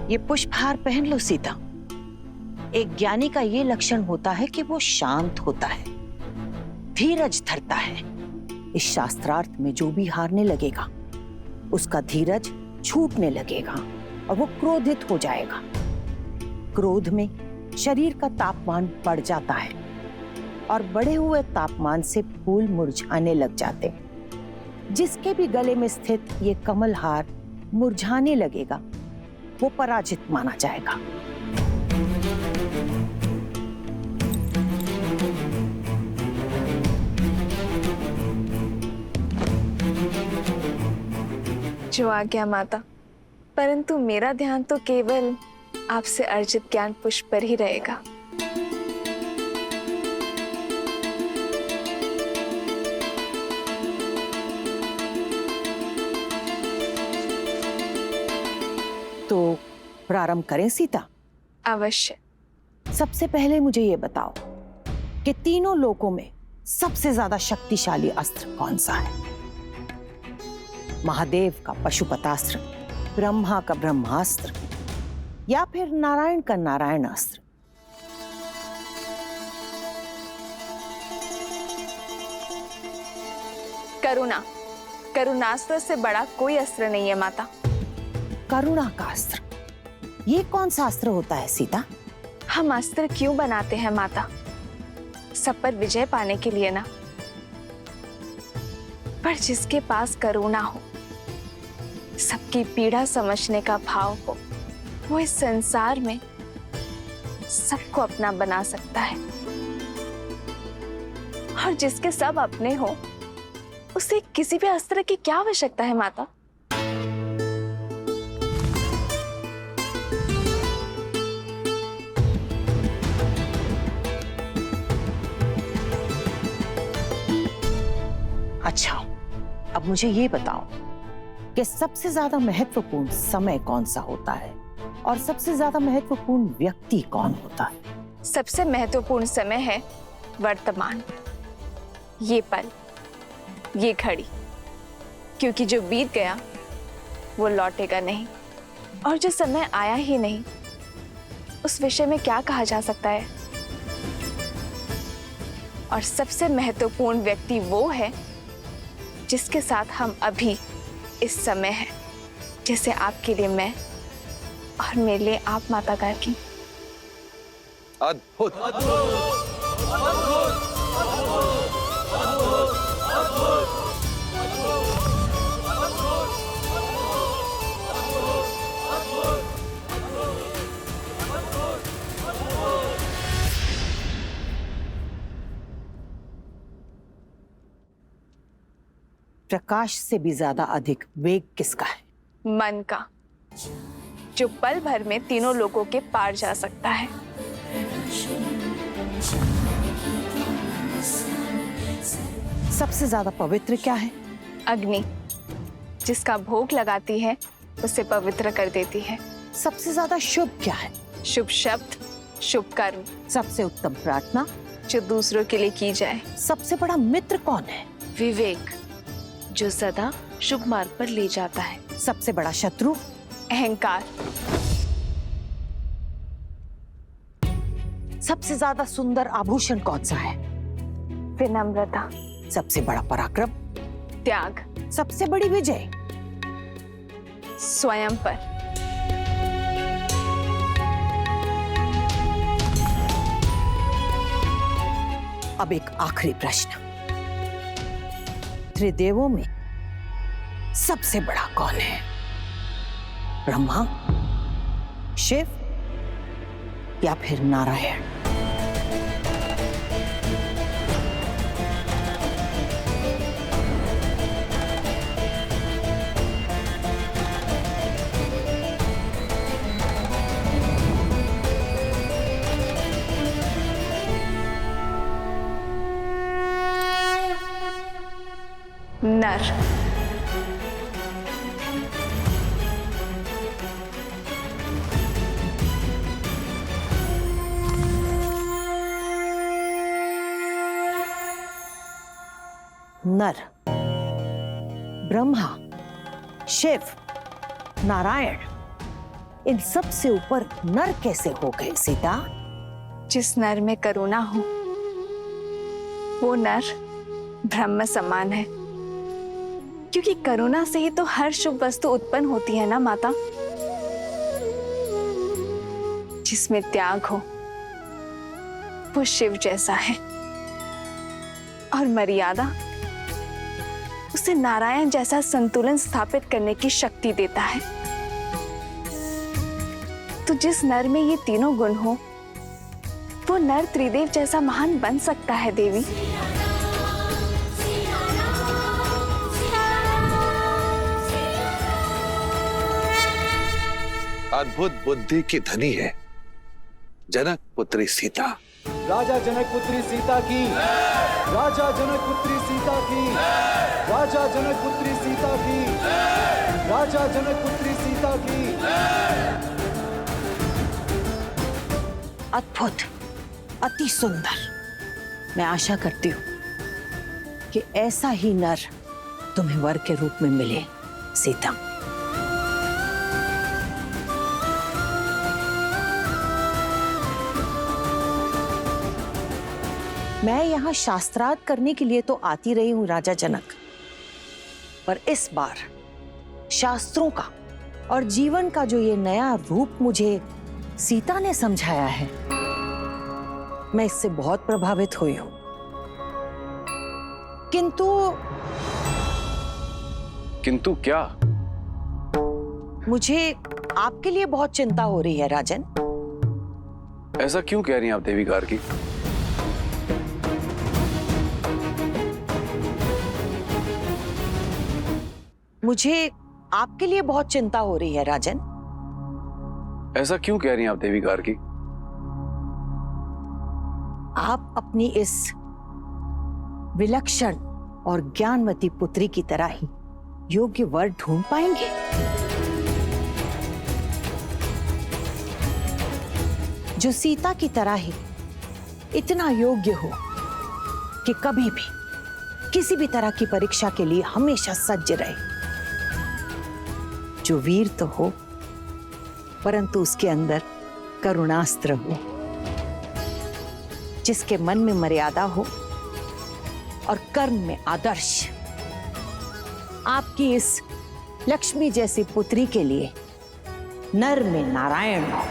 ये पुष्पहार पहन लो सीता। एक ज्ञानी का ये लक्षण होता है कि वो शांत होता है, धीरज धरता है। इस शास्त्रार्थ में जो भी हारने लगेगा उसका धीरज छूटने लगेगा और वो क्रोधित हो जाएगा। क्रोध में शरीर का तापमान बढ़ जाता है और बढ़े हुए तापमान से फूल मुरझाने लग जाते हैं। जिसके भी गले में स्थित ये कमल हार मुरझाने लगेगा वो पराजित माना जाएगा। जो आज्ञा माता, परंतु मेरा ध्यान तो केवल आपसे अर्जित ज्ञान पुष्प पर ही रहेगा। तो प्रारंभ करें सीता? अवश्य। सबसे पहले मुझे ये बताओ कि तीनों लोकों में सबसे ज्यादा शक्तिशाली अस्त्र कौन सा है? महादेव का पशुपतास्त्र, ब्रह्मा का ब्रह्मास्त्र या फिर नारायण का नारायणास्त्र? करुणा, करुणास्त्र से बड़ा कोई अस्त्र नहीं है माता। करुणा का अस्त्र, ये कौन सा अस्त्र होता है सीता? हम अस्त्र क्यों बनाते हैं माता? सब पर विजय पाने के लिए ना। पर जिसके पास करुणा हो, सबकी पीड़ा समझने का भाव हो, वो इस संसार में सबको अपना बना सकता है। और जिसके सब अपने हो, उसे किसी भी अस्त्र की क्या आवश्यकता है माता? अच्छा, अब मुझे ये बताओ कि सबसे ज्यादा महत्वपूर्ण समय कौन सा होता है और सबसे ज्यादा महत्वपूर्ण व्यक्ति कौन होता है? सबसे महत्वपूर्ण समय है वर्तमान, ये पल, ये घड़ी, क्योंकि जो बीत गया वो लौटेगा नहीं, और जो समय आया ही नहीं उस विषय में क्या कहा जा सकता है। और सबसे महत्वपूर्ण व्यक्ति वो है जिसके साथ हम अभी इस समय हैं, जैसे आपके लिए मैं और मेरे लिए आप माता गार्गी। अद्भुत, प्रकाश से भी ज्यादा अधिक वेग किसका है? मन का, जो पल भर में तीनों लोगों के पार जा सकता है। सबसे ज्यादा पवित्र क्या है? अग्नि, जिसका भोग लगाती है उसे पवित्र कर देती है। सबसे ज्यादा शुभ क्या है? शुभ शब्द, शुभ कर्म, सबसे उत्तम प्रार्थना, जो दूसरों के लिए की जाए। सबसे बड़ा मित्र कौन है? विवेक, जो सदा शुभ मार्ग पर ले जाता है। सबसे बड़ा शत्रु? अहंकार। सबसे ज्यादा सुंदर आभूषण कौन सा है? विनम्रता। सबसे बड़ा पराक्रम? त्याग। सबसे बड़ी विजय? स्वयं पर। अब एक आखिरी प्रश्न, त्रिदेवों में सबसे बड़ा कौन है? ब्रह्मा, शिव या फिर नारायण? नर। नर, ब्रह्मा, शिव, नारायण, इन सब से ऊपर नर कैसे हो गए सीता? जिस नर में करुणा हो वो नर ब्रह्म समान है, क्योंकि करुणा से ही तो हर शुभ वस्तु उत्पन्न होती है ना माता। जिसमें त्याग हो वो शिव जैसा है, और मर्यादा उसे नारायण जैसा संतुलन स्थापित करने की शक्ति देता है। तो जिस नर में ये तीनों गुण हो वो नर त्रिदेव जैसा महान बन सकता है देवी। अद्भुत बुद्धि की धनी है जनक पुत्री सीता। राजा जनक पुत्री सीता की, राजा जनक पुत्री सीता की, राजा जनक पुत्री सीता की, राजा जनक पुत्री सीता की। अद्भुत, अति सुंदर। मैं आशा करती हूँ कि ऐसा ही नर तुम्हें वर के रूप में मिले सीता। मैं यहाँ शास्त्रार्थ करने के लिए तो आती रही हूँ राजा जनक, पर इस बार शास्त्रों का और जीवन का जो ये नया रूप मुझे सीता ने समझाया है, मैं इससे बहुत प्रभावित हुई हूं। किंतु क्या? मुझे आपके लिए बहुत चिंता हो रही है राजन। ऐसा क्यों कह रही हैं आप देवी गार्गी? मुझे आपके लिए बहुत चिंता हो रही है राजन। ऐसा क्यों कह रही हैं आप देवी गार्गी? आप अपनी इस विलक्षण और ज्ञानवती पुत्री की तरह ही योग्य वर ढूंढ पाएंगे? जो सीता की तरह ही इतना योग्य हो कि कभी भी किसी भी तरह की परीक्षा के लिए हमेशा सज्ज रहे। जो वीर तो हो परंतु उसके अंदर करुणास्त्र हो, जिसके मन में मर्यादा हो और कर्म में आदर्श। आपकी इस लक्ष्मी जैसी पुत्री के लिए नर में नारायण हो।